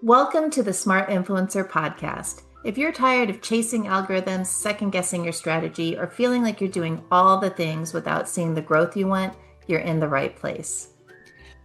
Welcome to the Smart Influencer podcast. If you're tired of chasing algorithms, second guessing your strategy, or feeling like you're doing all the things without seeing the growth you want, you're in the right place.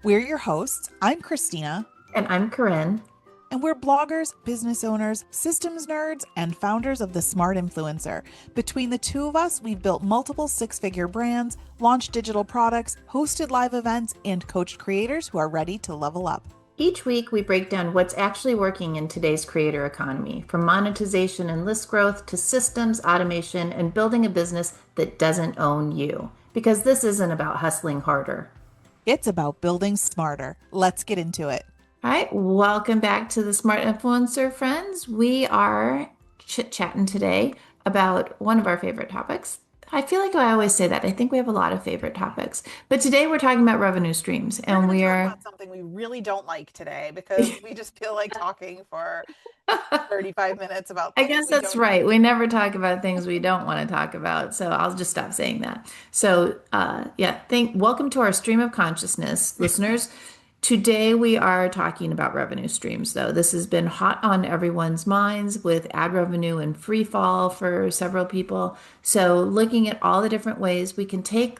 We're your hosts. I'm Christina, And I'm Corinne. and we're bloggers, business owners, systems nerds, and founders of the Smart Influencer. Between the two of us, we've built multiple six-figure brands, launched digital products, hosted live events, and coached creators who are ready to level up. Each week, we break down what's actually working in today's creator economy, from monetization and list growth to systems, automation, and building a business that doesn't own you. Because this isn't about hustling harder. It's about building smarter. Let's get into it. All right, welcome back to the Smart Influencer friends. We are chit-chatting today about one of our favorite topics. I feel like I always say that. I think we have a lot of favorite topics. But today we're talking about revenue streams We're and going to we talk are about something we really don't like today because we just feel like talking for 35 minutes about I things guess we that's don't right. We never talk about things we don't want to talk about. So I'll just stop saying that. So, welcome to our stream of consciousness, listeners. Today we are talking about revenue streams, though. This has been hot on everyone's minds with ad revenue and free fall for several people. So, looking at all the different ways we can take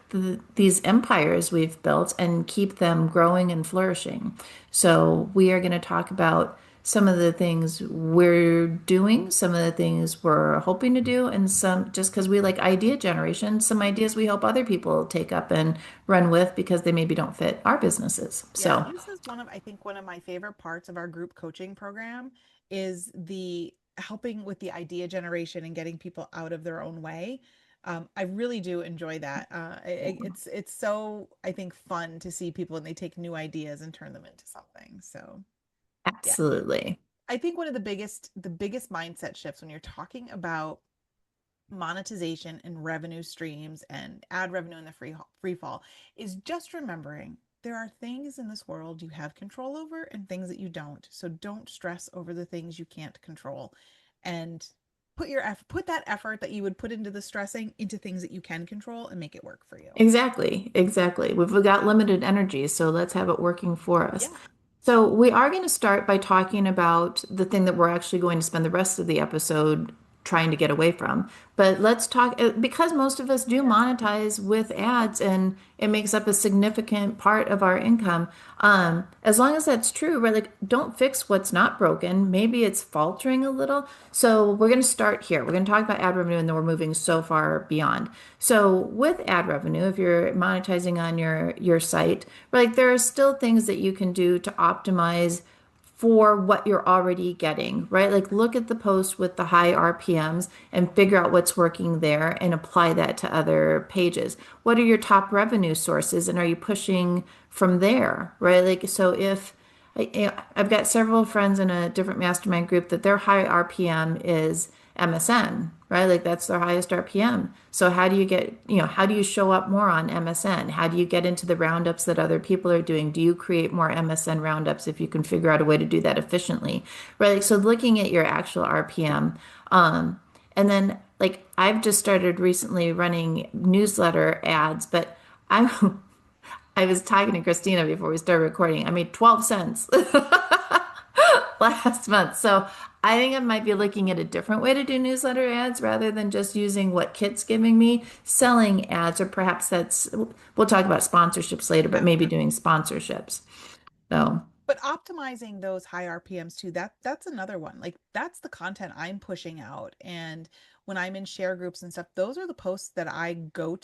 these empires we've built and keep them growing and flourishing. So, we are going to talk about some of the things we're doing, some of the things we're hoping to do, and some just because we like idea generation, some ideas we hope other people take up and run with because they maybe don't fit our businesses. Yeah, So, this is I think one of my favorite parts of our group coaching program is the helping with the idea generation and getting people out of their own way. I really do enjoy that. It's so, I think, fun to see people and they take new ideas and turn them into something. So yeah, absolutely. I think one of the biggest mindset shifts when you're talking about monetization and revenue streams and ad revenue in the free fall is just remembering there are things in this world you have control over and things that you don't. So don't stress over the things you can't control, and put that effort that you would put into the stressing into things that you can control and make it work for you. Exactly, exactly. We've got limited energy, so let's have it working for us. Yeah. So, we are going to start by talking about the thing that we're actually going to spend the rest of the episode trying to get away from. But let's talk because most of us do monetize with ads and it makes up a significant part of our income. As long as that's true, right? Like, don't fix what's not broken. Maybe it's faltering a little. So, we're going to start here. We're going to talk about ad revenue and then we're moving so far beyond. So, with ad revenue, if you're monetizing on your site, like there are still things that you can do to optimize for what you're already getting, right? Like look at the post with the high RPMs and figure out what's working there and apply that to other pages. What are your top revenue sources and are you pushing from there, right? Like, so if I've got several friends in a different mastermind group that their high RPM is MSN, right? Like that's their highest RPM. So how do you get, how do you show up more on MSN? How do you get into the roundups that other people are doing? Do you create more MSN roundups if you can figure out a way to do that efficiently, right? Like, so looking at your actual RPM, and then like I've just started recently running newsletter ads, but I I was talking to Christina before we started recording. I made 12 cents last month. So I think I might be looking at a different way to do newsletter ads rather than just using what Kit's giving me, selling ads, or perhaps we'll talk about sponsorships later, but maybe doing sponsorships. So, But optimizing those high RPMs too, that's another one. Like that's the content I'm pushing out. And when I'm in share groups and stuff, those are the posts that I go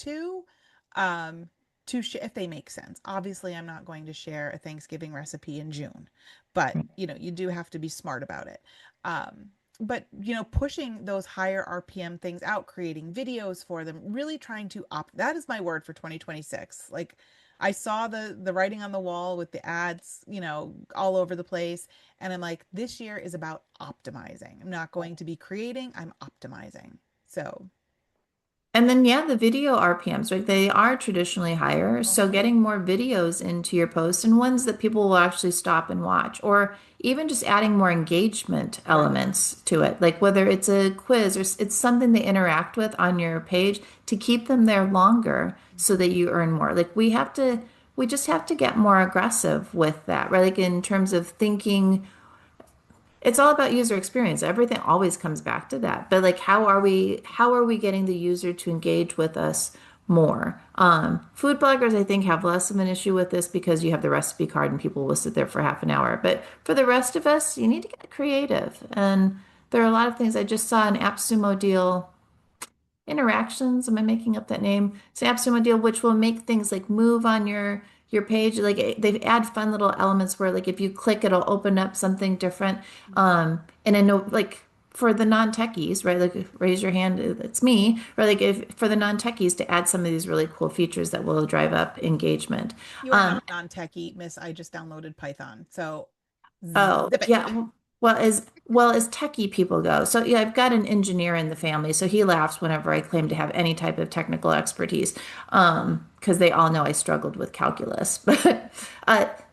um to share if they make sense. Obviously, I'm not going to share a Thanksgiving recipe in June, but you do have to be smart about it. Um but pushing those higher RPM things out, creating videos for them, really trying to that is my word for 2026. Like I saw the writing on the wall with the ads, all over the place. And I'm like, this year is about optimizing. I'm not going to be creating, I'm optimizing. So, and then, yeah, the video RPMs, right? They are traditionally higher. So mhm. getting more videos into your post and ones that people will actually stop and watch, or even just adding more engagement Right. elements to it, like whether it's a quiz or it's something they interact with on your page to keep them there longer so that you earn more. Like we just have to get more aggressive with that, right? Like in terms of thinking it's all about user experience. Everything always comes back to that. But like, how are we getting the user to engage with us more? Food bloggers, I think, have less of an issue with this because you have the recipe card and people will sit there for half an hour. But for the rest of us, you need to get creative. And there are a lot of things. I just saw an AppSumo deal. Interactions, am I making up that name? It's an AppSumo deal, which will make things like move on your page. Like they add fun little elements where like if you click, it'll open up something different. And I know like for the non-techies, right? Like raise your hand, it's me. Or like if for the non-techies to add some of these really cool features that will drive up engagement. You are not non-techie, miss. I just downloaded Python. So Oh, zip it. yeah. Well as techie people go. So yeah, I've got an engineer in the family, so he laughs whenever I claim to have any type of technical expertise, because they all know I struggled with calculus. But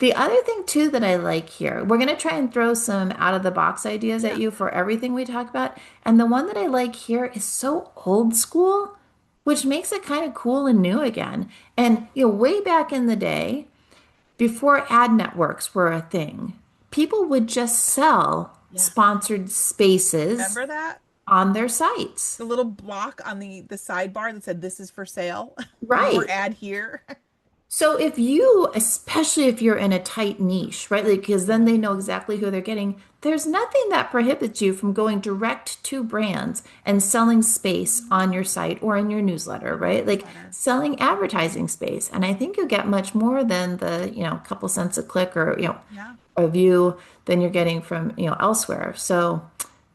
the other thing too that I like here, we're gonna try and throw some out of the box ideas at Yeah. you for everything we talk about, and the one that I like here is so old school, which makes it kind of cool and new again. And way back in the day, before ad networks were a thing, people would just sell Yeah. sponsored spaces Remember that? on their sites. The little block on the sidebar that said this is for sale. More Right. ad here. So if you, especially if you're in a tight niche, right? Like, because then Yeah. they know exactly who they're getting. There's nothing that prohibits you from going direct to brands and selling space Mhm. on your site or in your newsletter, In your right? Like newsletter. selling advertising space. And I think you'll get much more than the, couple cents a click or, Yeah. a view than you're getting from, elsewhere. So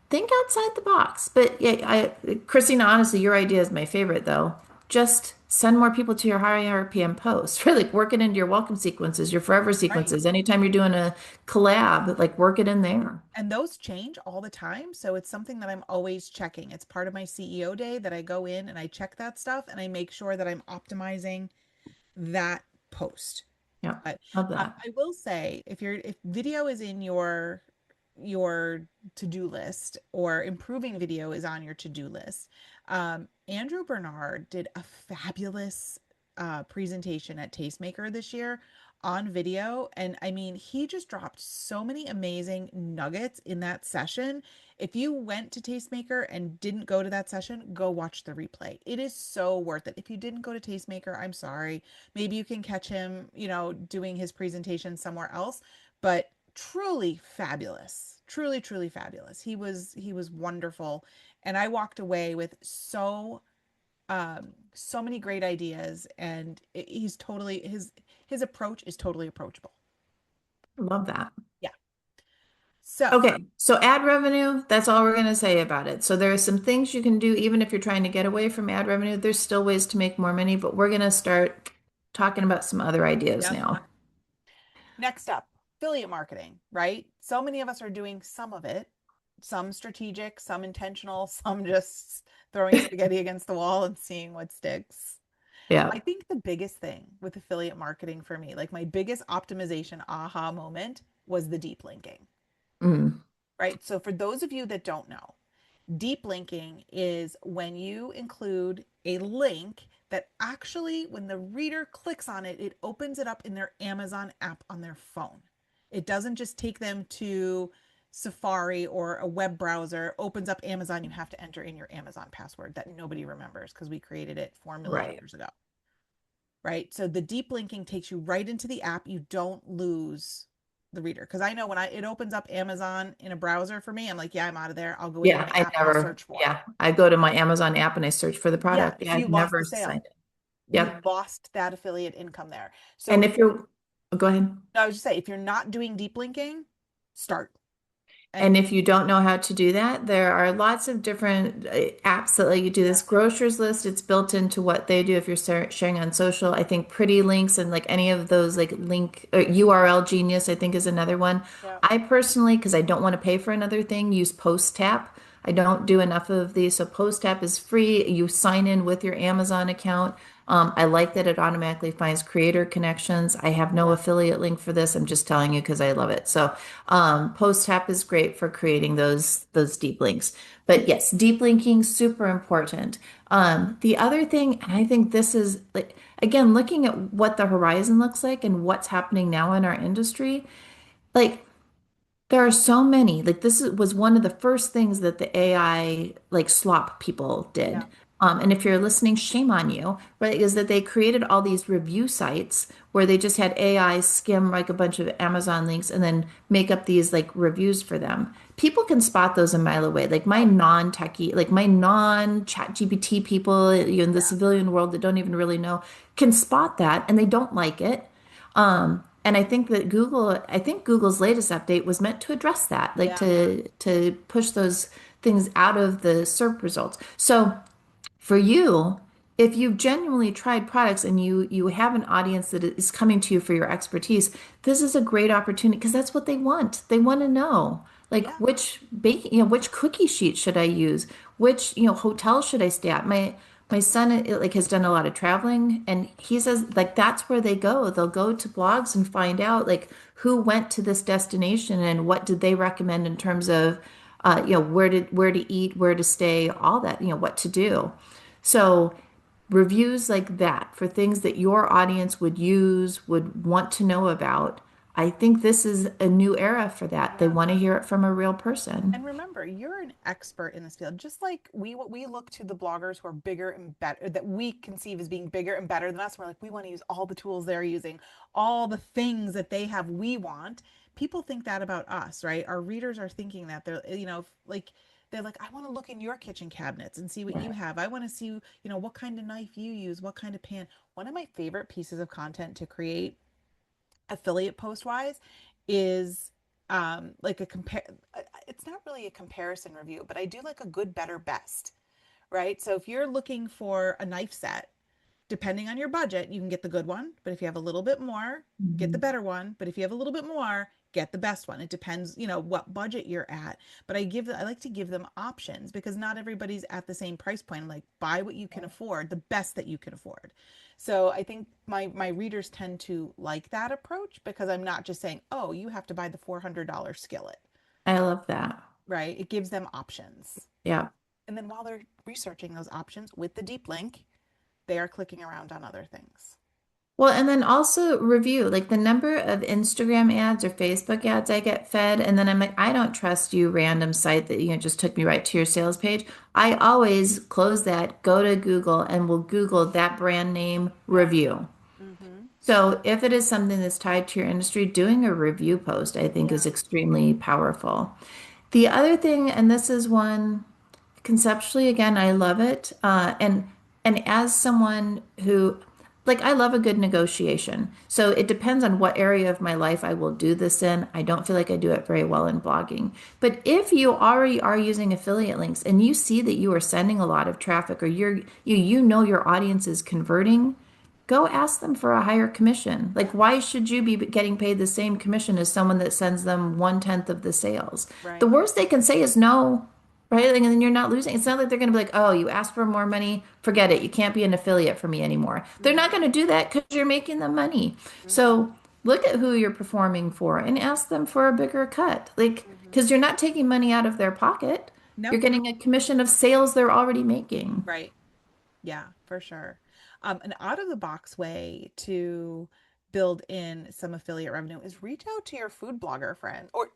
think outside the box. But yeah, Christina, honestly, your idea is my favorite though. Just send more people to your high RPM posts. Really, work it into your welcome sequences, your forever Right. sequences. Anytime you're doing a collab, like work it in there. And those change all the time. So it's something that I'm always checking. It's part of my CEO day that I go in and I check that stuff and I make sure that I'm optimizing that post. Yeah, But love that. I will say if video is in your to-do list or improving video is on your to-do list, Andrew Bernard did a fabulous presentation at Tastemaker this year on video. And I mean, he just dropped so many amazing nuggets in that session. If you went to Tastemaker and didn't go to that session, go watch the replay. It is so worth it. If you didn't go to Tastemaker, I'm sorry. Maybe you can catch him, doing his presentation somewhere else, but truly fabulous. Truly, truly fabulous. He was wonderful. And I walked away with so many great ideas, and he's totally his approach is totally approachable. Love that. Yeah. So, Okay, so ad revenue, that's all we're going to say about it. So there are some things you can do, even if you're trying to get away from ad revenue. There's still ways to make more money, but we're going to start talking about some other ideas yep. now. Next up, affiliate marketing, right? So many of us are doing some of it, some strategic, some intentional, some just throwing spaghetti against the wall and seeing what sticks. I Yeah. think the biggest thing with affiliate marketing for me, like my biggest optimization aha moment was the deep linking, Mm. right? So for those of you that don't know, deep linking is when you include a link that actually, when the reader clicks on it, it opens it up in their Amazon app on their phone. It doesn't just take them to Safari or a web browser, opens up Amazon. You have to enter in your Amazon password that nobody remembers because we created it 4 million Right. years ago, right? So the deep linking takes you right into the app. You don't lose the reader. Because I know when it opens up Amazon in a browser for me, I'm like, yeah, I'm out of there. I'll go into Yeah, my I app and I'll never, search for it. yeah, I go to my Amazon app and I search for the Yeah, product. Yeah, so you I've lost never the sale. signed it. You Yep. lost that affiliate income there. So And if if you're, oh, go ahead. I was just say if you're not doing deep linking, start. And And if you don't know how to do that, there are lots of different apps that let you do yeah, this. Grocers List, it's built into what they do if you're sharing on social. I think Pretty Links and like any of those like link URL Genius, I think is another one. yeah, I personally, because I don't want to pay for another thing, use Post Tap. I don't do enough of these. So Post Tap is free. You sign in with your Amazon account. I like that it automatically finds creator connections. I have no yeah, affiliate link for this. I'm just telling you because I love it. So Post Tap is great for creating those deep links. But yes, deep linking super important. The other thing, and I think this is like again looking at what the horizon looks like and what's happening now in our industry, like There are so many. Like was one of the first things that the AI like slop people Yeah. did. And if you're listening, shame on you, right? Is that they created all these review sites where they just had AI skim like a bunch of Amazon links and then make up these like reviews for them. People can spot those a mile away. Like my Oh, non-techie, like my non-chat GPT people in the yeah. civilian world that don't even really know can spot that and they don't like it. And I think Google's latest update was meant to address that, like Yeah. to push those things out of the search results. So for you, if you've genuinely tried products and you have an audience that is coming to you for your expertise, this is a great opportunity because that's what they want. They want to know like Yeah. which baking, which cookie sheet should I use? Which, hotel should I stay at? My son like has done a lot of traveling and he says like that's where they go. They'll go to blogs and find out like who went to this destination and what did they recommend in terms of where to eat, where to stay, all that, what to do. So reviews like that for things that your audience would use, would want to know about. I think this is a new era for that. They Yeah. want to hear it from a real person. And remember, you're an expert in this field. Just like we look to the bloggers who are bigger and better, that we conceive as being bigger and better than us. We're like, we want to use all the tools they're using, all the things that they have, we want. People think that about us, right? Our readers are thinking that like they're like, I want to look in your kitchen cabinets and see what you Right. have. I want to see, what kind of knife you use, what kind of pan. One of my favorite pieces of content to create affiliate post wise is like a compare it's not really a comparison review, but I do like a good better best, right? So if you're looking for a knife set, depending on your budget, you can get the good one, but if you have a little bit more, get the Mhm. better one, but if you have a little bit more, get the best one. It depends, what budget you're at. But I like to give them options because not everybody's at the same price point. I'm like, buy what you can afford, the best that you can afford. So I think my readers tend to like that approach because I'm not just saying, "Oh, you have to buy the $400 skillet." I love that. Right? It gives them options. Yeah. And then while they're researching those options with the deep link, they are clicking around on other things. Well, and then also review, like the number of Instagram ads or Facebook ads I get fed, and then I'm like, I don't trust you, random site that just took me right to your sales page. I always close that, go to Google, and will Google that brand name Yeah. review. Mm-hmm. So if it is something that's tied to your industry, doing a review post, I think is Yeah. extremely powerful. The other thing, and this is one conceptually, again, I love it. And as someone who like I love a good negotiation. So it depends on what area of my life I will do this in. I don't feel like I do it very well in blogging. But if you already are using affiliate links and you see that you are sending a lot of traffic or you know your audience is converting, go ask them for a higher commission. Like, Yeah. why should you be getting paid the same commission as someone that sends them 1/10 of the sales? The Right. worst they can say is no, right? Like, and then you're not losing. It's not like they're going to be like, oh, you asked for more money, forget it. You can't be an affiliate for me anymore. They're not Mm-hmm. going to do that because you're making them money. Mm-hmm. So look at who you're performing for and ask them for a bigger cut. Like, Mm-hmm. because you're not taking money out of their pocket. You're Nope. getting a commission of sales they're already making. Right. Yeah, for sure. An out of the box way to build in some affiliate revenue is reach out to your food blogger friend or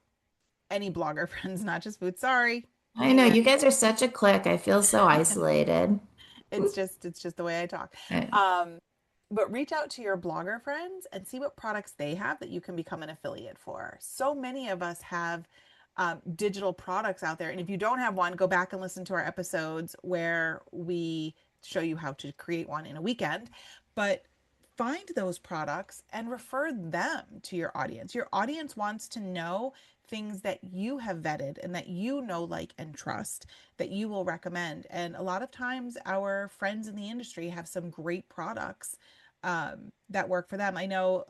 any blogger friends, not just food. Sorry. I know Yeah. you guys are such a clique. I feel so isolated. It's just the way I talk. Right. Um, but reach out to your blogger friends and see what products they have that you can become an affiliate for. So many of us have digital products out there, and if you don't have one, go back and listen to our episodes where we show you how to create one in a weekend. But find those products and refer them to your audience. Your audience wants to know things that you have vetted and that you know, like, and trust that you will recommend. And a lot of times, our friends in the industry have some great products that work for them. I know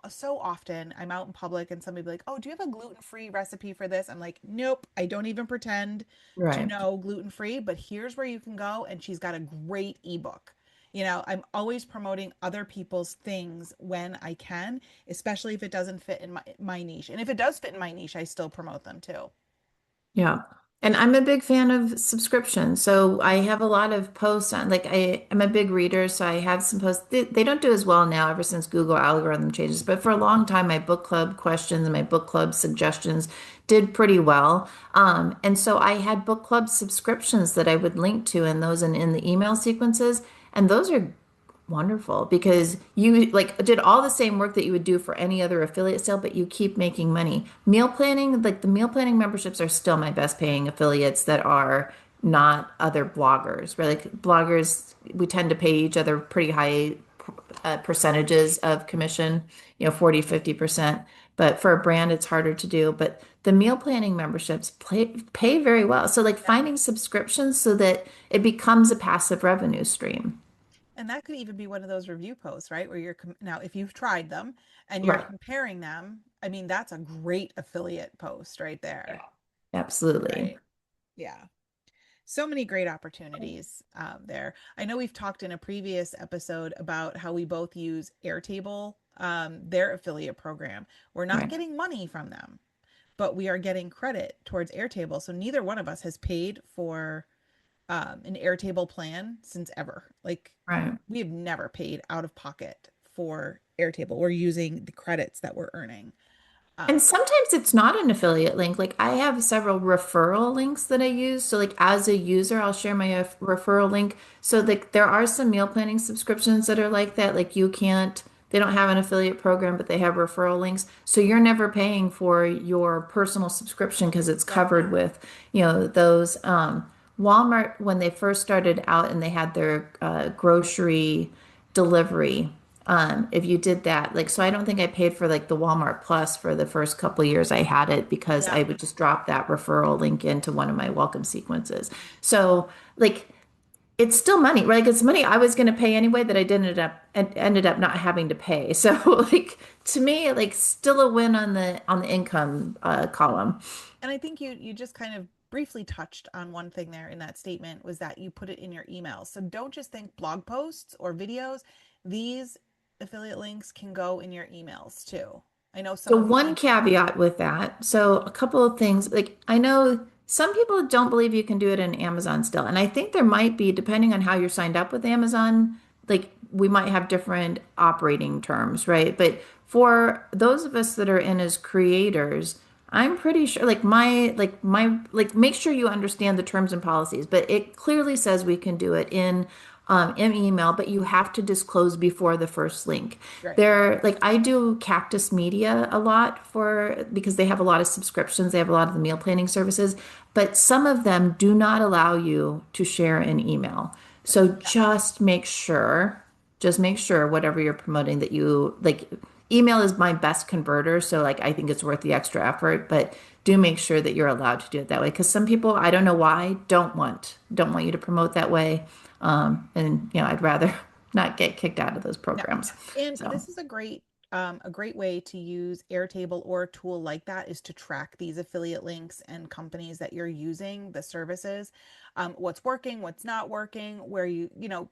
so often I'm out in public and somebody be like, "Oh, do you have a gluten-free recipe for this?" I'm like, "Nope, I don't even pretend to Right. know gluten-free, but here's where you can go." And she's got a great ebook. I'm always promoting other people's things when I can, especially if it doesn't fit in my niche. And if it does fit in my niche, I still promote them too. Yeah. And I'm a big fan of subscriptions. So I have a lot of posts on, like, I'm a big reader, so I have some posts. They don't do as well now ever since Google algorithm changes, but for a long time, my book club questions and my book club suggestions did pretty well. And so I had book club subscriptions that I would link to, and those in the email sequences. And those are wonderful because you like did all the same work that you would do for any other affiliate sale, but you keep making money. Meal planning, like the meal planning memberships are still my best paying affiliates that are not other bloggers, right? Like bloggers, we tend to pay each other pretty high percentages of commission, 40, 50%. But for a brand, it's harder to do. But the meal planning memberships pay very well. So like Yeah. finding subscriptions so that it becomes a passive revenue stream. And that could even be one of those review posts, right? Where now, if you've tried them and you're Right. comparing them, I mean, that's a great affiliate post right there. Yeah. Absolutely. Right. Yeah. So many great opportunities there. I know we've talked in a previous episode about how we both use Airtable, their affiliate program. We're not Right. getting money from them, but we are getting credit towards Airtable. So neither one of us has paid for an Airtable plan since ever. Like Right. we have never paid out of pocket for Airtable. We're using the credits that we're earning. And Um, sometimes it's not an affiliate link. Like I have several referral links that I use. So like as a user, I'll share my referral link. So like there are some meal planning subscriptions that are like that. Like you can't, they don't have an affiliate program, but they have referral links. So you're never paying for your personal subscription because it's yep. covered with, those. Walmart, when they first started out and they had their grocery delivery. If you did that, like, so I don't think I paid for like the Walmart Plus for the first couple of years I had it because Yep. I would just drop that referral link into one of my welcome sequences. So, like, it's still money, right? Like, it's money I was going to pay anyway that I didn't ended up not having to pay. So, like, to me, like, still a win on the income column. And I think you just kind of briefly touched on one thing there in that statement was that you put it in your emails. So don't just think blog posts or videos. These affiliate links can go in your emails too. I know some So of you one can. caveat with that. So a couple of things, like I know some people don't believe you can do it in Amazon still. And I think there might be, depending on how you're signed up with Amazon, like we might have different operating terms, right? But for those of us that are in as creators, I'm pretty sure like make sure you understand the terms and policies, but it clearly says we can do it in email, but you have to disclose before the first link. Right. They're like I do Cactus Media a lot for because they have a lot of subscriptions, they have a lot of the meal planning services, but some of them do not allow you to share an email. So just make sure whatever you're promoting that you like email is my best converter, so like I think it's worth the extra effort, but do make sure that you're allowed to do it that way because some people, I don't know why, don't want you to promote that way. And I'd rather not get kicked out of those No. programs. And So, this is a great way to use Airtable or a tool like that is to track these affiliate links and companies that you're using, the services, what's working, what's not working, where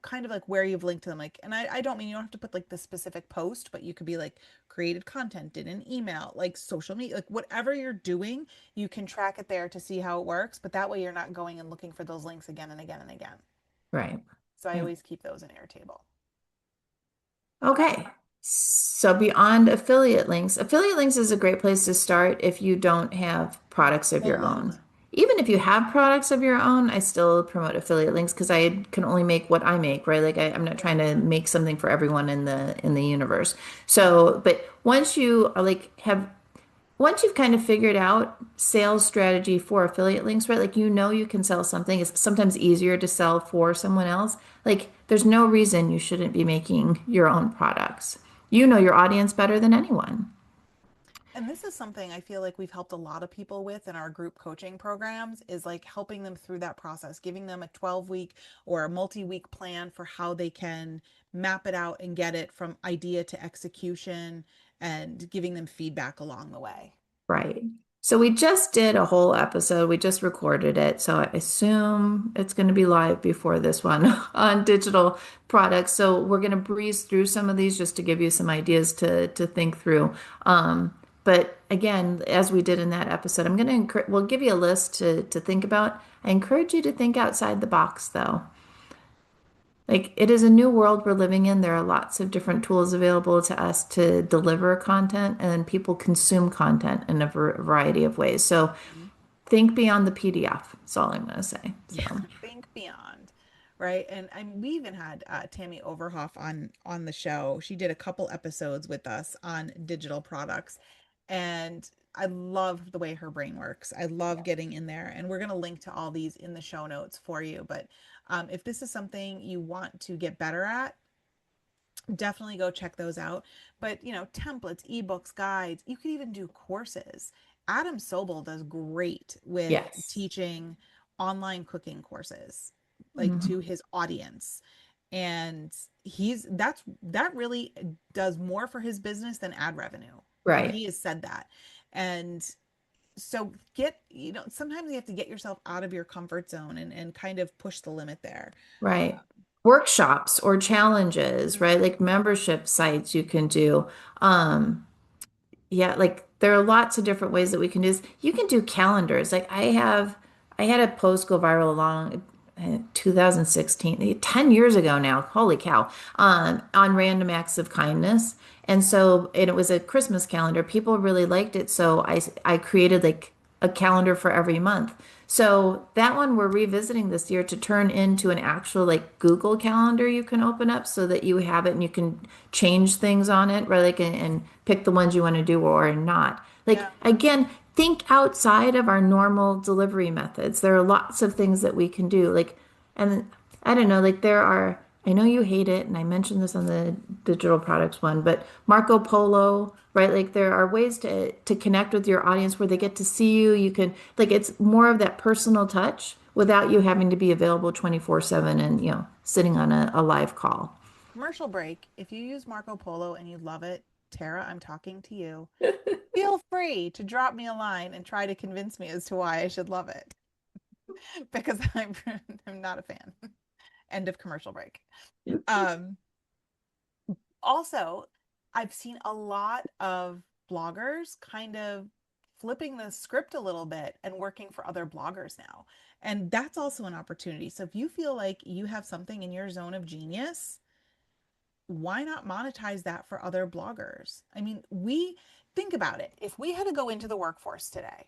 kind of like where you've linked to them. Like, and I don't mean you don't have to put like the specific post, but you could be like created content, did an email, like social media, like whatever you're doing, you can track it there to see how it works. But that way you're not going and looking for those links again and again and again. right. So I Yeah. always keep those in Airtable. Okay. So beyond affiliate links is a great place to start if you don't have products of your own. Alone. Even if you have products of your own, I still promote affiliate links because I can only make what I make, right? Like I'm not trying to make something for everyone in the universe. So, but once you are like have once you've kind of figured out sales strategy for affiliate links, right? Like you can sell something. It's sometimes easier to sell for someone else. Like there's no reason you shouldn't be making your own products. You know your audience better than anyone. And this is something I feel like we've helped a lot of people with in our group coaching programs is like helping them through that process, giving them a 12-week or a multi-week plan for how they can map it out and get it from idea to execution and giving them feedback along the way. Right. So we just did a whole episode. We just recorded it. So I assume it's going to be live before this one on digital products. So we're going to breeze through some of these just to give you some ideas to think through. But again, as we did in that episode, I'm going to encourage, we'll give you a list to think about. I encourage you to think outside the box, though. Like it is a new world we're living in. There are lots of different tools available to us to deliver content, and then people consume content in a variety of ways. So Mhm. think beyond the PDF. That's all I'm going to say. Yeah, So, think beyond, right? And we even had Tammy Overhoff on the show. She did a couple episodes with us on digital products, and I love the way her brain works. I love getting in there, and we're going to link to all these in the show notes for you. But if this is something you want to get better at, definitely go check those out. But, templates, ebooks, guides, you could even do courses. Adam Sobel does great with yes. teaching online cooking courses, like to Mhm. his audience. And that really does more for his business than ad revenue. And Right. he has said that. And so sometimes you have to get yourself out of your comfort zone and kind of push the limit there. Right. Workshops or challenges, right? Like membership sites you can do. Um, Yeah, like there are lots of different ways that we can do this. You can do calendars. I had a post go viral along 2016, 10 years ago now. Holy cow. On random acts of kindness. And it was a Christmas calendar. People really liked it. So I created like a calendar for every month. So that one we're revisiting this year to turn into an actual like Google Calendar you can open up so that you have it and you can change things on it, right? Like and pick the ones you want to do or not. Like Yeah. again, think outside of our normal delivery methods. There are lots of things that we can do. And I don't know, like there are, I know you hate it, and I mentioned this on the digital products one, but Marco Polo, right? Like there are ways to connect with your audience where they get to see you. You can like it's more of that personal touch without you having to be available 24/7 and sitting on a live call. Commercial break. If you use Marco Polo and you love it, Tara, I'm talking to you. Feel free to drop me a line and try to convince me as to why I should love it because I'm not a fan. End of commercial break. Um, Also, I've seen a lot of bloggers kind of flipping the script a little bit and working for other bloggers now. And that's also an opportunity. So if you feel like you have something in your zone of genius, why not monetize that for other bloggers? I mean, we think about it. If we had to go into the workforce today,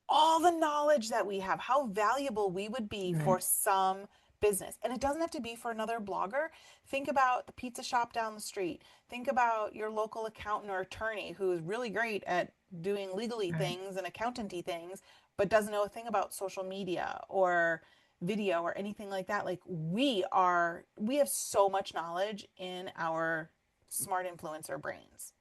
all the knowledge that we have, how valuable we would be Right. for some business. And it doesn't have to be for another blogger. Think about the pizza shop down the street. Think about your local accountant or attorney who is really great at doing legally Right. things and accountanty things, but doesn't know a thing about social media or video or anything like that. Like we have so much knowledge in our smart influencer brains.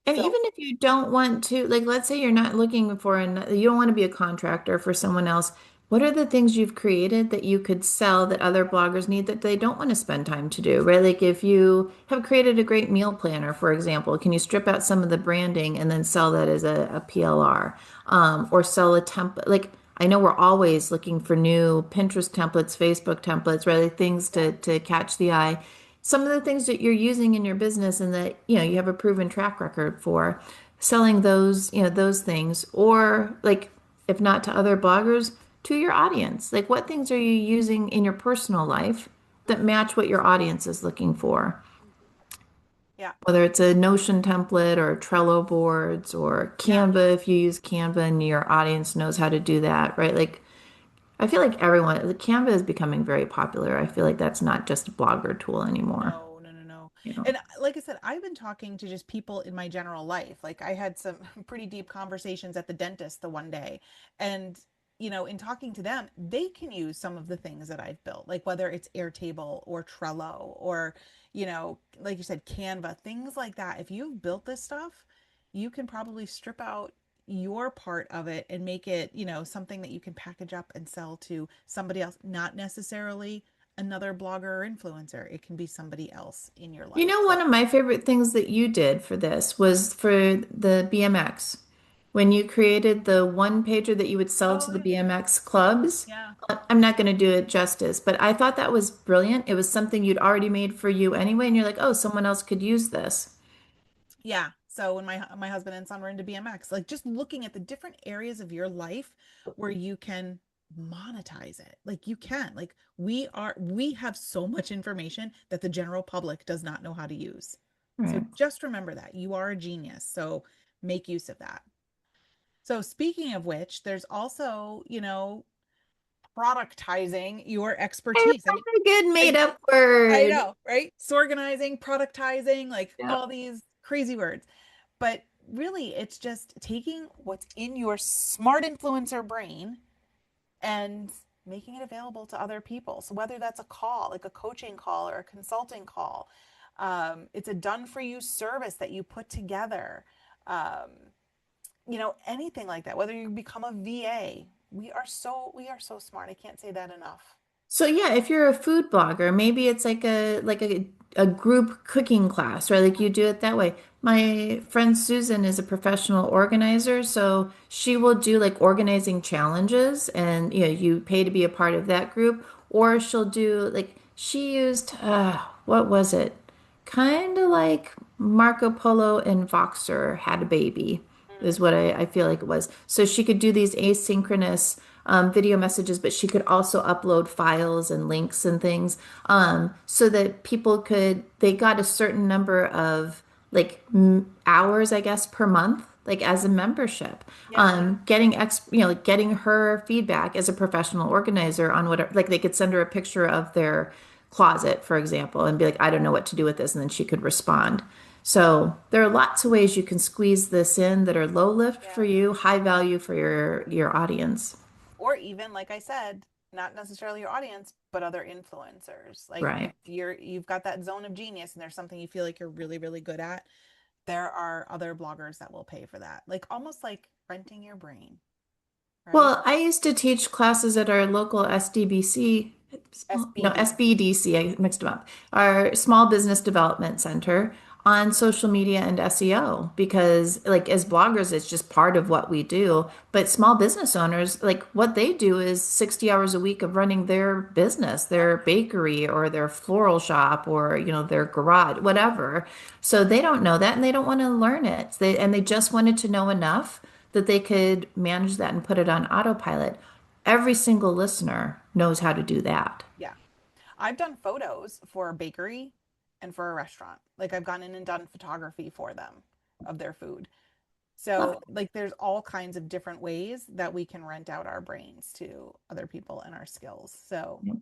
And So even if you don't want to, like, let's say you're not looking for you don't want to be a contractor for someone else. What are the things you've created that you could sell that other bloggers need that they don't want to spend time to do, right? Like if you have created a great meal planner, for example, can you strip out some of the branding and then sell that as a PLR, or sell a template? Like I know we're always looking for new Pinterest templates, Facebook templates, right? Like things yeah, to catch the eye, some of the things that you're using in your business and that you have a proven track record for selling those things, or like if not to other bloggers, to your audience. Like what things are you using in your personal life that match what your audience is looking for, yeah. whether it's a Notion template or Trello boards or Yeah. Canva if you use Canva and your audience knows how to do that, right? Like I feel like the Canva is becoming very popular. I feel like that's not just a blogger tool anymore, No, no, no, no. you know. And like I said, I've been talking to just people in my general life. Like I had some pretty deep conversations at the dentist the one day. And, in talking to them, they can use some of the things that I've built, like whether it's Airtable or Trello or, like you said, Canva, things like that. If you've built this stuff, you can probably strip out your part of it and make it, something that you can package up and sell to somebody else, not necessarily another blogger or influencer. It can be somebody else in your You life. know, one So, of my favorite things that you did for this was for the BMX. When you created the one pager that you would sell to oh the BMX clubs, yeah, I'm not going to do it justice, but I thought that was brilliant. It was something you'd already made for you anyway, and you're like, oh, someone else could use this. yeah. So when my husband and son were into BMX, like just looking at the different areas of your life where you can monetize it. Like you can. Like we have so much information that the general public does not know how to use. So Right. just remember that you are a genius. So make use of that. So speaking of which, there's also, productizing your Hey, expertise. that's a good made I, up I word. know, right? Sorganizing, productizing, like Yeah. all these crazy words. But really, it's just taking what's in your smart influencer brain and making it available to other people. So whether that's a call, like a coaching call or a consulting call, it's a done for you service that you put together. Um, anything like that. Whether you become a VA, we are so smart. I can't say that enough. So yeah, if you're a food blogger, maybe it's like a group cooking class, right? Like you do it that way. My friend Susan is a professional organizer, so she will do like organizing challenges and you pay to be a part of that group, or she'll do like she used what was it? Kind of like Marco Polo and Voxer had a baby, is what I feel like it was. So she could do these asynchronous video messages, but she could also upload files and links and things so that they got a certain number of like hours, I guess, per month, like as a membership. Yeah, Like getting her feedback as a professional organizer on whatever, like they could send her a picture of their closet, for example, and be like, I don't know what to do with this. And then she could respond. So there are lots of ways you can squeeze this in that are low lift for yeah. you, high value for your audience. Or even, like I said, not necessarily your audience, but other influencers. Like if Right. you've got that zone of genius and there's something you feel like you're really, really good at, there are other bloggers that will pay for that. Like almost like renting your brain, right? Well, I used to teach classes at our local SDBC, no, SBD. SBDC, I mixed them up, our Small Business Development Center on social media and SEO because like as bloggers, it's just part of what we do. But small business owners, like what they do is 60 hours a week of running their business, Yep. their bakery or their floral shop or, their garage, whatever. So they don't know that and they don't want to learn it. And they just wanted to know enough that they could manage that and put it on autopilot. Every single listener knows how to do that. Yeah. I've done photos for a bakery and for a restaurant. Like I've gone in and done photography for them of their food. Love So, like, there's all kinds of different ways that we can rent out our brains to other people and our skills. So, it.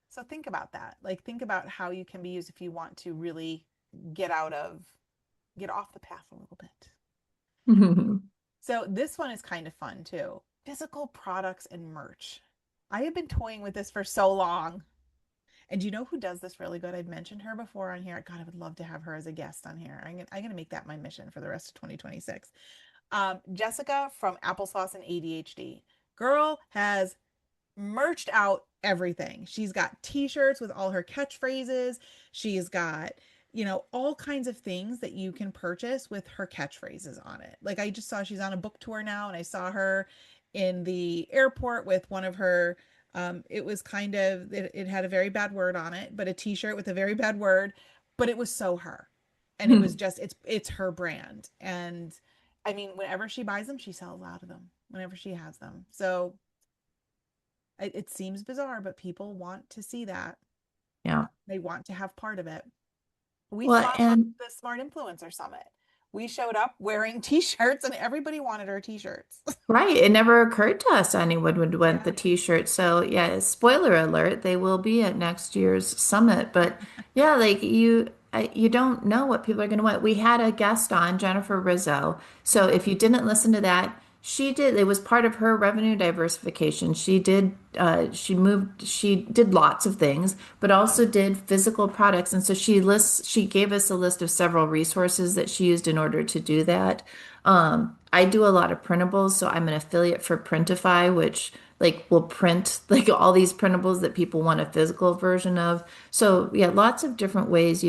so think about that. Like, think about how you can be used if you want to really get out of, get off the path a little bit. So, this one is kind of fun too. Physical products and merch. I have been toying with this for so long. And do you know who does this really good? I've mentioned her before on here. God, I would love to have her as a guest on here. I'm gonna make that my mission for the rest of 2026. Jessica from Applesauce and ADHD. Girl has merged out everything. She's got t-shirts with all her catchphrases. She's got, all kinds of things that you can purchase with her catchphrases on it. Like I just saw she's on a book tour now and I saw her in the airport with one of her it was kind of it had a very bad word on it, but a t-shirt with a very bad word, but it was so her. And it was just it's her brand. And I mean, whenever she buys them, she sells out of them whenever she has them. So it seems bizarre, but people want to see that. Yeah. They want to have part of it. We Well, saw it at and the Smart Influencer Summit. We showed up wearing t-shirts and everybody wanted our t-shirts. right, it never occurred to us anyone would want Yeah. the t-shirt. So yeah, spoiler alert, they will be at next year's summit. But yeah, like you don't know what people are going to want. We had a guest on, Jennifer Rizzo. So if you didn't listen to that, she did. It was part of her revenue diversification. She did lots of things, but also did physical products. And so she gave us a list of several resources that she used in order to do that. I do a lot of printables, so I'm an affiliate for Printify, which like will print like all these printables that people want a physical version of. So yeah, lots of different ways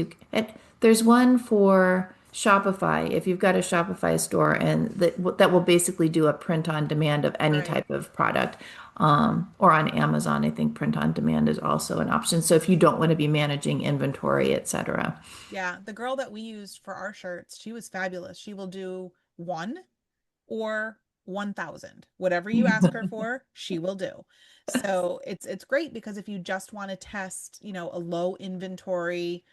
there's one for Shopify, if you've got a Shopify store and that will basically do a print on demand of any Right. type of product. Or on Amazon, I think print on demand is also an option. So if you don't want to be managing inventory, etc. Yeah, the girl that we used for our shirts, she was fabulous. She will do one or 1,000. Whatever you ask her for, she will do. So it's great because if you just want to test, a low inventory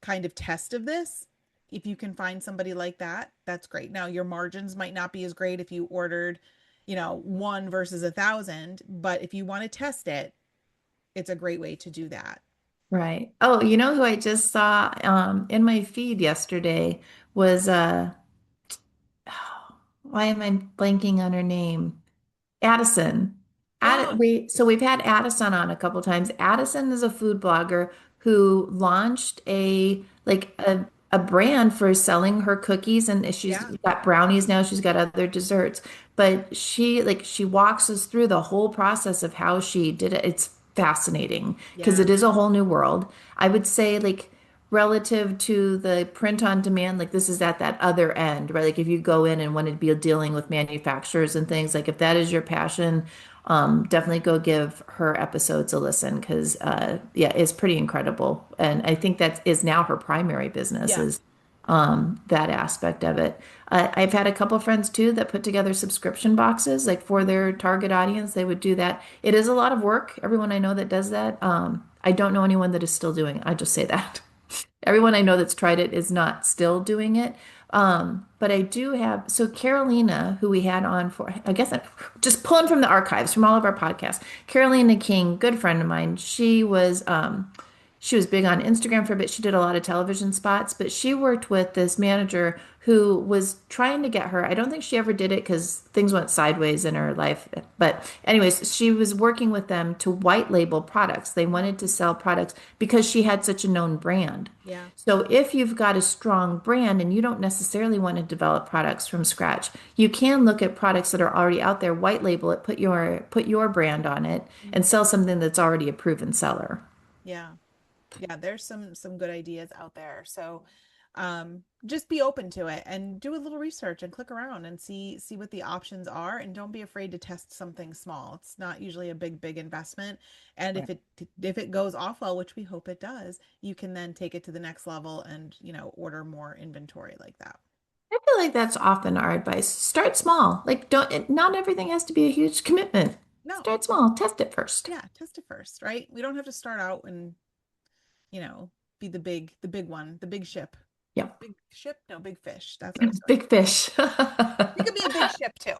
kind of test of this, if you can find somebody like that, that's great. Now your margins might not be as great if you ordered, one versus 1,000, but if you want to test it, it's a great way to do that. Right. Oh, you know who I just saw in my feed yesterday was why am I blanking on her name? Addison. Yeah, So we've had Addison on a couple times. Addison is a food blogger who launched a brand for selling her cookies, and she's yeah, got brownies now. She's got other desserts, but she walks us through the whole process of how she did it. It's fascinating because yeah, it is a whole new world. I would say relative to the print on demand, like this is at that other end, right? Like if you go in and want to be dealing with manufacturers and things, like if that is your passion, definitely go give her episodes a listen because yeah, it's pretty incredible. And I think that is now her primary business yeah, is that aspect of it. I've had a couple friends too that put together subscription boxes like for their target audience. They would do that. It is a lot of work. Everyone I know that does that. I don't know anyone that is still doing it. I just say that. Everyone I know that's tried it is not still doing it. But I do have, so Carolina, who we had on for, I guess I'm just pulling from the archives from all of our podcasts. Carolina King, good friend of mine, she was big on Instagram for a bit. She did a lot of television spots, but she worked with this manager who was trying to get her. I don't think she ever did it because things went sideways in her life. But, anyways, she was working with them to white label products. They uh-huh, wanted to sell products because she had such a known brand. yeah, So, if you've got a strong brand and you don't necessarily want to develop products from scratch, you can look at products that are already out there, white label it, put your brand on it, and mhm, sell something that's already a proven seller. yeah. Yeah, there's some good ideas out there. So just be open to it and do a little research and click around and see what the options are, and don't be afraid to test something small. It's not usually a big investment. And if it goes off well, which we hope it does, you can then take it to the next level and, order more inventory like that. I feel like that's often our advice. Start small. Like, not everything has to be a huge commitment. No, Start small, test it first. yeah, test it first, right? We don't have to start out and, you know, be the big one, the big ship. Yeah. Big ship? No, big fish. That's what I was trying to Big fish. You could be a big ship too.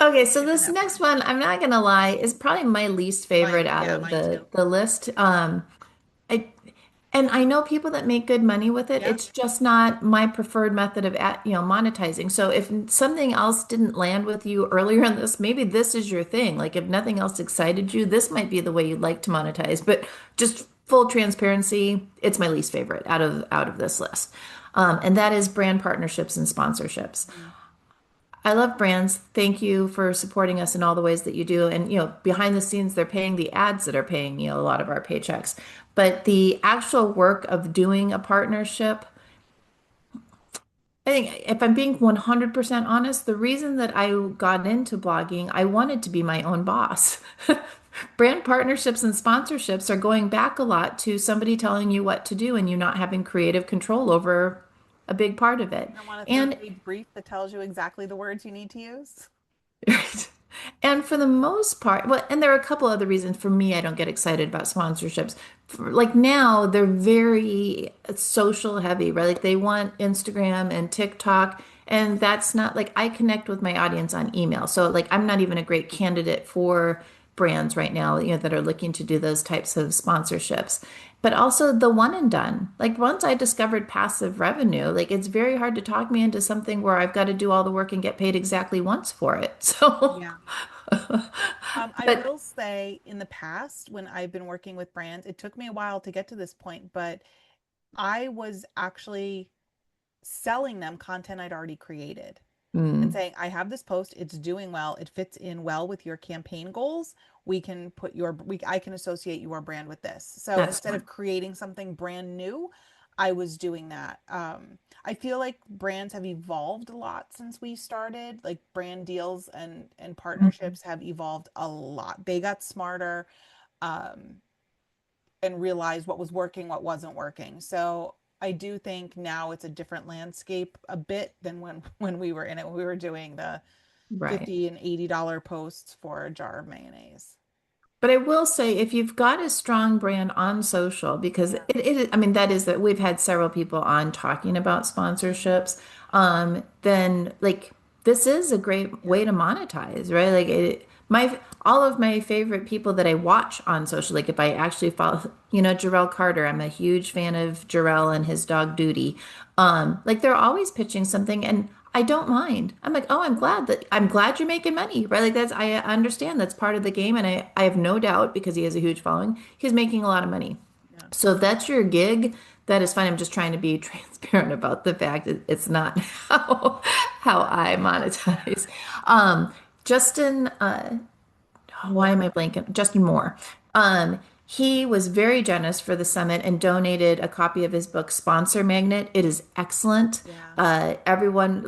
Okay, so You can this have next fun. one, I'm not gonna lie, is probably my least favorite out Yeah, of mine the too. the list. I and I know people that make good money with it. Yeah. It's just not my preferred method of monetizing. So if something else didn't land with you earlier in this, maybe this is your thing. Like if nothing else excited you, this might be the way you'd like to monetize. But just full transparency, it's my least favorite out of this list. And that is brand partnerships and sponsorships. Mhm. I love brands. Thank you for supporting us in all the ways that you do. And, behind the scenes, they're paying the ads that are paying, a lot of our paychecks. But the actual work of doing a partnership, I think if I'm being 100% honest, the reason that I got into blogging, I wanted to be my own boss. Brand partnerships and sponsorships are going back a lot to somebody telling you what to do and you not having creative control over a big part of it. You don't want a And three-page brief that tells you exactly the words you need to use. Right. And for the most part, well, and there are a couple other reasons for me I don't get excited about sponsorships. Like now, they're very social heavy, right? Like they want Instagram and TikTok, and that's not like I connect with my audience on email. So like I'm not even a great candidate for brands right now, that are looking to do those types of sponsorships. But also the one and done. Like once I discovered passive revenue, like it's very hard to talk me into something where I've got to do all the work and get paid exactly once for it. So, Yeah. I but will say in the past, when I've been working with brands, it took me a while to get to this point, but I was actually selling them content I'd already created and mm, saying, I have this post, it's doing well, it fits in well with your campaign goals. I can associate your brand with this. So that's instead smart. of creating something brand new, I was doing that. I feel like brands have evolved a lot since we started. Like brand deals and Mhm. partnerships have evolved a lot. They got smarter, um, and realized what was working, what wasn't working. So I do think now it's a different landscape a bit than when we were in it. When we were doing the Right. 50 and $80 posts for a jar of mayonnaise. But I will say, if you've got a strong brand on social, because Yeah. I mean, that is that we've had several people on talking about sponsorships, then like this is a great Yeah. way to monetize, right? Like all of my favorite people that I watch on social, like if I actually follow, Jarrell Carter, I'm a huge fan of Jarrell and his dog Duty. Like they're always pitching something, and I don't mind. I'm like, oh, I'm glad you're making money, right? Like I understand that's part of the game, and I have no doubt because he has a huge following, he's making a lot of money. Yeah. So if that's your gig, that is fine. I'm just trying to be transparent about the fact that it's not how I monetize. Um, Justin, why am More. I blanking? Justin Moore. He was very generous for the summit and donated a copy of his book, Sponsor Magnet. It is excellent. Yeah. Everyone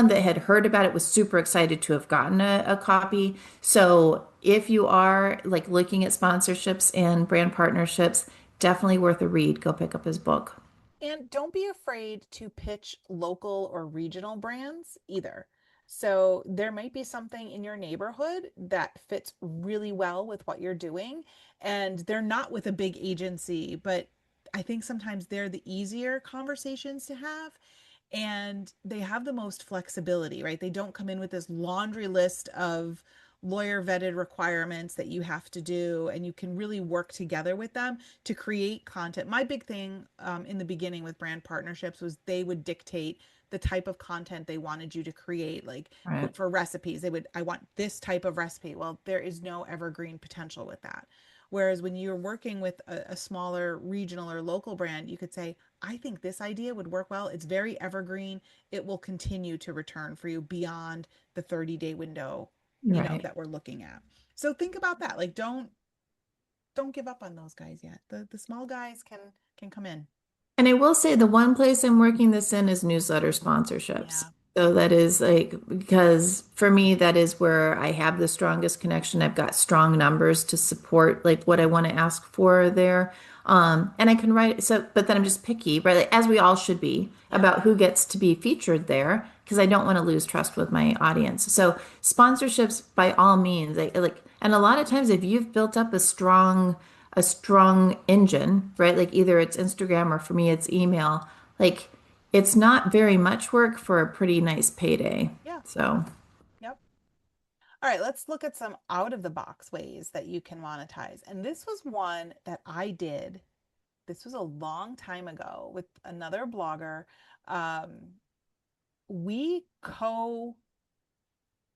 that had heard about it was super excited to have gotten a copy. So if you are like looking at sponsorships and brand partnerships, definitely worth a read. Go pick up his book. And don't be afraid to pitch local or regional brands either. So there might be something in your neighborhood that fits really well with what you're doing, and they're not with a big agency, but I think sometimes they're the easier conversations to have, and they have the most flexibility, right? They don't come in with this laundry list of lawyer vetted requirements that you have to do, and you can really work together with them to create content. My big thing in the beginning with brand partnerships was they would dictate the type of content they wanted you to create. Like Right. for recipes, I want this type of recipe. Well, there is no evergreen potential with that. Whereas when you're working with a smaller regional or local brand, you could say, I think this idea would work well. It's very evergreen. It will continue to return for you beyond the 30-day window, Right. that we're looking at. So think about that. Like don't give up on those guys yet. The small guys can come in. And I will say the one place I'm working this in is newsletter sponsorships. Yeah. So that is like, because for me, that is where I have the strongest connection. I've got strong numbers to support like what I want to ask for there. And I can write, so, but then I'm just picky, right? Like, as we all should be Yep. about who gets to be featured there, because I don't want to lose trust with my audience. So sponsorships by all means, and a lot of times if you've built up a strong engine, right? Like either it's Instagram or for me it's email. Like it's not very much work for a pretty nice payday. Yeah. So Yep. All right, let's look at some out of the box ways that you can monetize. And this was one that I did. This was a long time ago with another blogger. Um, we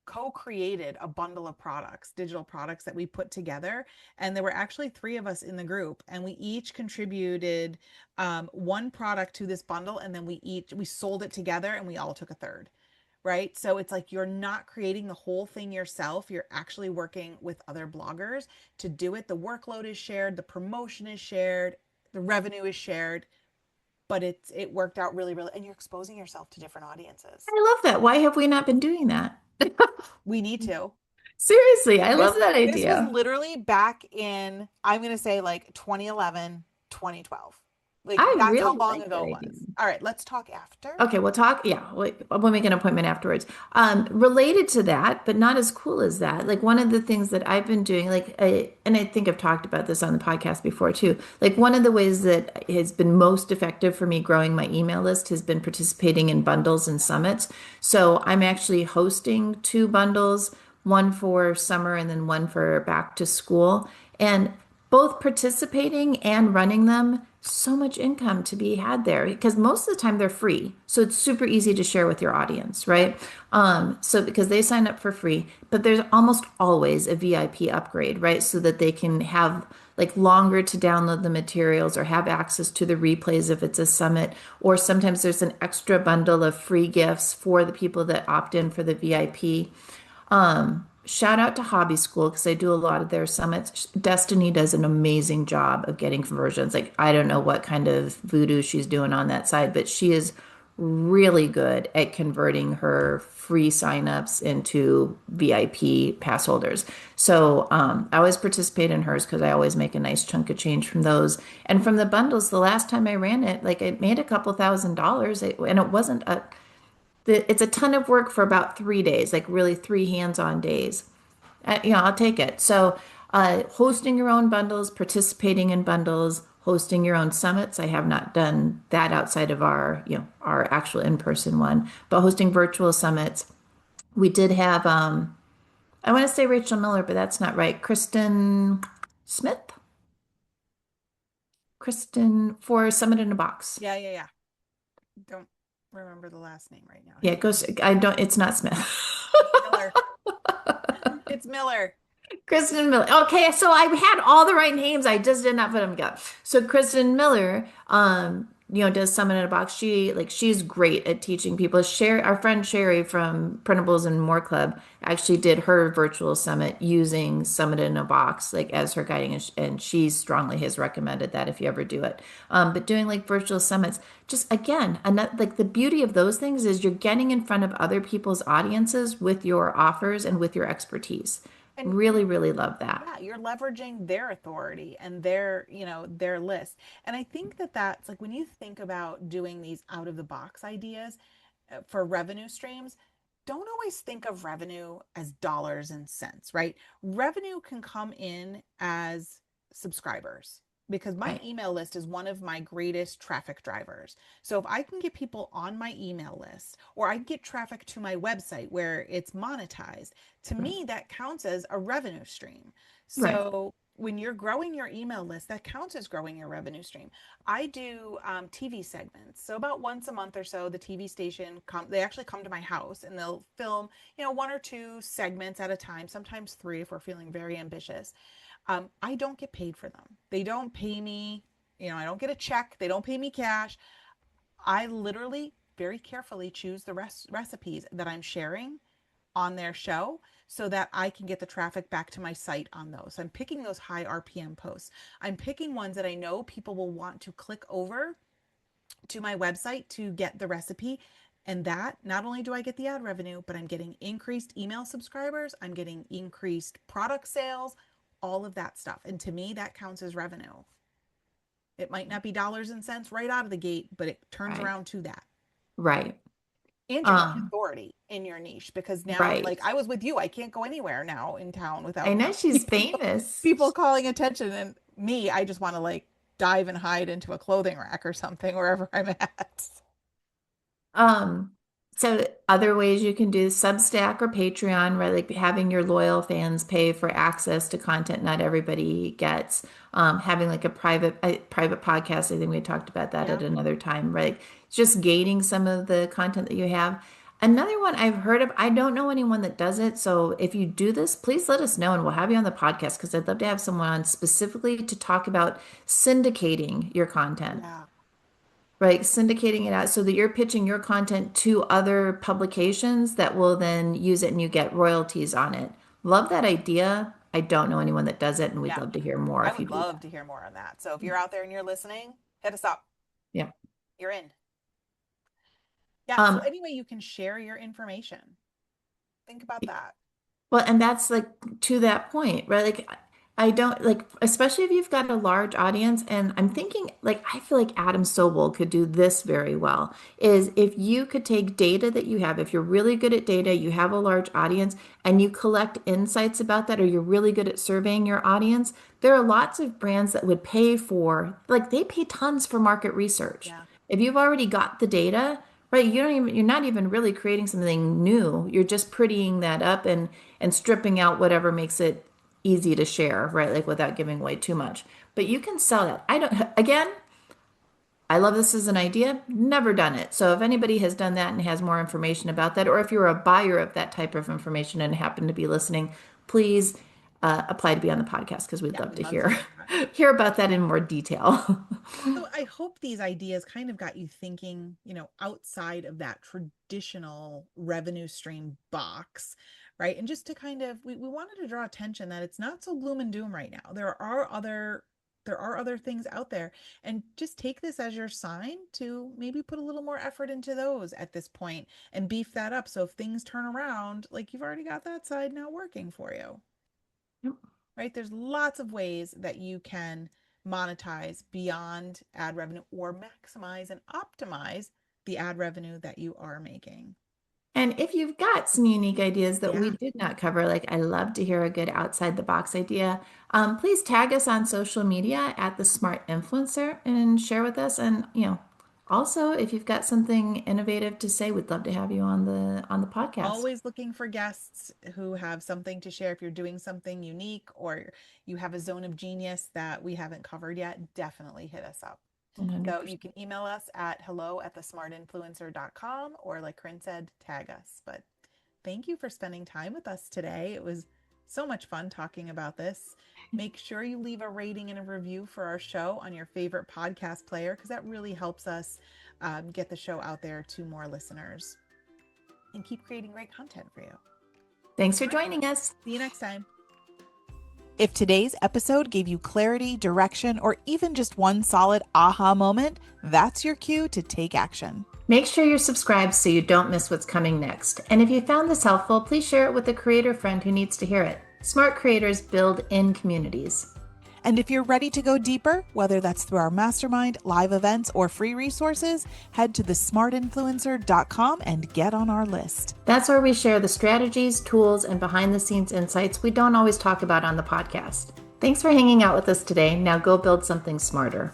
co-created a bundle of products, digital products that we put together, and there were actually three of us in the group, and we each contributed one product to this bundle, and then we sold it together, and we all took a third. Right. So it's like you're not creating the whole thing yourself. You're actually working with other bloggers to do it. The workload is shared, the promotion is shared, the revenue is shared, but it worked out really, really, and you're exposing yourself to different audiences. I love that. Why have we not been doing that? We need to. Seriously, I love Well, that this was idea. literally back in, I'm going to say like 2011, 2012. Like I that's how really long like that ago it idea. was. All right, let's talk after. Okay, we'll talk. Yeah, we'll make an appointment afterwards. Related to that, but not as cool as that. Like one of the things that I've been doing, and I think I've talked about this on the podcast before too. Like one of the ways that has been most effective for me growing my email list has been participating in bundles and summits. So I'm actually hosting two bundles, one for summer and then one for back to school. And both participating and running them, so much income to be had there because most of the time they're free. So it's super easy to share with your audience, Yep. right? So because they sign up for free, but there's almost always a VIP upgrade, right? So that they can have like longer to download the materials or have access to the replays if it's a summit, or sometimes there's an extra bundle of free gifts for the people that opt in for the VIP. shout out to Hobby School because I do a lot of their summits. Destiny does an amazing job of getting conversions. Like, I don't know what kind of voodoo she's doing on that side, but she is really good at converting her free signups into VIP pass holders. So I always participate in hers because I always make a nice chunk of change from those. And from the bundles, the last time I ran it, like I made a couple $1,000s, and it wasn't a it's a ton of work for about 3 days, like really three hands-on days. I'll take it. So, hosting your own bundles, participating in bundles, hosting your own summits. I have not done that outside of our actual in-person one, but hosting virtual summits. We did have, I want to say Rachel Miller, but that's not right. Smith, Kristen for Summit in a Box. Yeah, yeah, yeah. Don't remember the last name right now. Yeah, it goes, I don't, it's not Smith. Miller. It's Miller. Kristen Miller. Okay, so I had all the right names. I just did not put them together. So Kristen Miller, does Summon in a Box. She's great at teaching people. Our friend Sherry from Printables and More Club actually did her virtual summit using Summit in a Box, like as her guiding, and she strongly has recommended that if you ever do it. But doing like virtual summits, just again, like the beauty of those things is you're getting in front of other people's audiences with your offers and with your expertise. And Really, really love that. yeah, you're leveraging their authority and their list. And I think that that's like when you think about doing these out of the box ideas for revenue streams, don't always think of revenue as dollars and cents, right? Revenue can come in as subscribers because my Right, email list is one of my greatest traffic drivers. So if I can get people on my email list or I can get traffic to my website where it's monetized, to right, me that counts as a revenue stream. right, So when you're growing your email list, that counts as growing your revenue stream. I do TV segments. So about once a month or so, the TV station they actually come to my house and they'll film, one or two segments at a time, sometimes three if we're feeling very ambitious. I don't get paid for them. They don't pay me, I don't get a check. They don't pay me cash. I literally very carefully choose the recipes that I'm sharing on their show so that I can get the traffic back to my site on those. So I'm picking those high RPM posts. I'm picking ones that I know people will want to click over to my website to get the recipe. And that not only do I get the ad revenue, but I'm getting increased email subscribers, I'm getting increased product sales, all of that stuff. And to me, that counts as revenue. It might not be dollars and cents right out of the gate, but it turns right, around to that. right. And you're getting Um, authority in your niche because now, right. like I was with you, I can't go anywhere now in town I without know she's people, famous. people calling attention. And me, I just want to like dive and hide into a clothing rack or something wherever I'm at. Um, so other ways you can do Substack or Patreon, right? Like having your loyal fans pay for access to content not everybody gets. Having like a private podcast. I think we talked about that Yeah. at another time, right? Just gating some of the content that you have. Another one I've heard of, I don't know anyone that does it. So if you do this, please let us know and we'll have you on the podcast because I'd love to have someone on specifically to talk about syndicating your content, Yeah. right? Syndicating it out so that you're pitching your content to other publications that will then use it and you get royalties on it. Love that idea. I don't know anyone that does it, and we'd Yeah. love to hear more I if you would do love that. to hear more on that. So if you're out there and you're listening, hit us up. Yeah. You're in. Yeah. So Um, anyway, you can share your information. Think about that. Well, and that's like to that point, right? Like, I don't like, especially if you've got a large audience. And I'm thinking, like, I feel like Adam Sobel could do this very well. Is if you could take data that you have, if you're really good at data, you have a large audience, and you collect insights about that, or you're really good at surveying your audience, there are lots of brands that would pay for, like, they pay tons for market research. Yeah. If you've already got the data, right, you're not even really creating something new. You're just prettying that up and stripping out whatever makes it easy to share, right? Like without giving away too much. But you can sell that. I don't, again, I love this as an idea, never done it. So if anybody has done that and has more information about that, or if you're a buyer of that type of information and happen to be listening, please apply to be on the podcast because we'd Yeah. love We'd to love to hear hear that. hear about that in more detail. So I hope these ideas kind of got you thinking, outside of that traditional revenue stream box, right? And just to kind of, we wanted to draw attention that it's not so gloom and doom right now. There are other things out there, and just take this as your sign to maybe put a little more effort into those at this point and beef that up. So if things turn around, like you've already got that side now working for you, Yep. right? There's lots of ways that you can monetize beyond ad revenue or maximize and optimize the ad revenue that you are making. And if you've got some unique ideas that we Yeah. did not cover, like I love to hear a good outside the box idea, please tag us on social media at the Smart Influencer and share with us. And also if you've got something innovative to say, we'd love to have you on the podcast. Always looking for guests who have something to share. If you're doing something unique or you have a zone of genius that we haven't covered yet, definitely hit us up. So you 100%. can email us at hello@thesmartinfluencer.com, or like Corinne said, tag us. But thank you for spending time with us today. It was so much fun talking about this. Make sure you leave a rating and a review for our show on your favorite podcast player, because that really helps us get the show out there to more listeners and keep creating great content for you. Thanks for All right. joining us. See you next time. If today's episode gave you clarity, direction, or even just one solid aha moment, that's your cue to take action. Make sure you're subscribed so you don't miss what's coming next. And if you found this helpful, please share it with a creator friend who needs to hear it. Smart creators build in communities. And if you're ready to go deeper, whether that's through our mastermind, live events, or free resources, head to thesmartinfluencer.com and get on our list. That's where we share the strategies, tools, and behind the scenes insights we don't always talk about on the podcast. Thanks for hanging out with us today. Now go build something smarter.